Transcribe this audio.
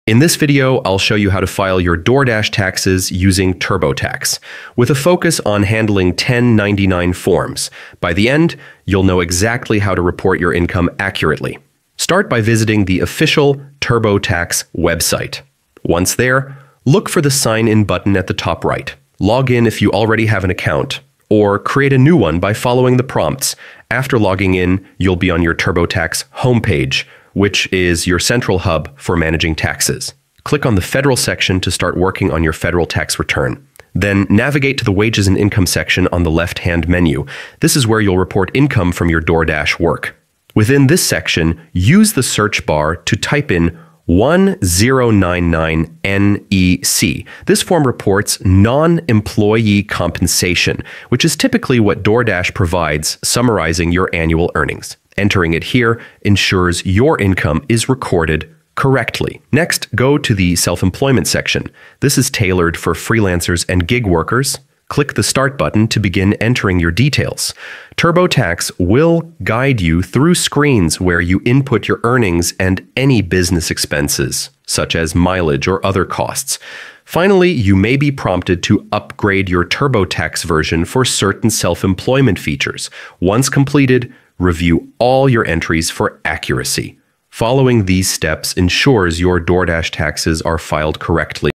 In this video, I'll show you how to file your Doordash taxes using Turbotax, with a focus on handling 1099 forms. By the end, you'll know exactly how to report your income accurately. Start by visiting the official Turbotax website. Once there, look for the Sign In button at the top right. Log in if you already have an account, or create a new one by following the prompts. After logging in, you'll be on your Turbotax homepage, which is your central hub for managing taxes. Click on the Federal section to start working on your federal tax return. Then navigate to the Wages and Income section on the left-hand menu. This is where you'll report income from your Doordash work. Within this section, use the search bar to type in 1099 NEC. This form reports non-employee compensation, which is typically what Doordash provides, summarizing your annual earnings. Entering it here ensures your income is recorded correctly. Next, go to the self-employment section. This is tailored for freelancers and gig workers. Click the Start button to begin entering your details. Turbotax will guide you through screens where you input your earnings and any business expenses, such as mileage or other costs. Finally, you may be prompted to upgrade your Turbotax version for certain self-employment features. Once completed, review all your entries for accuracy. Following these steps ensures your Doordash taxes are filed correctly.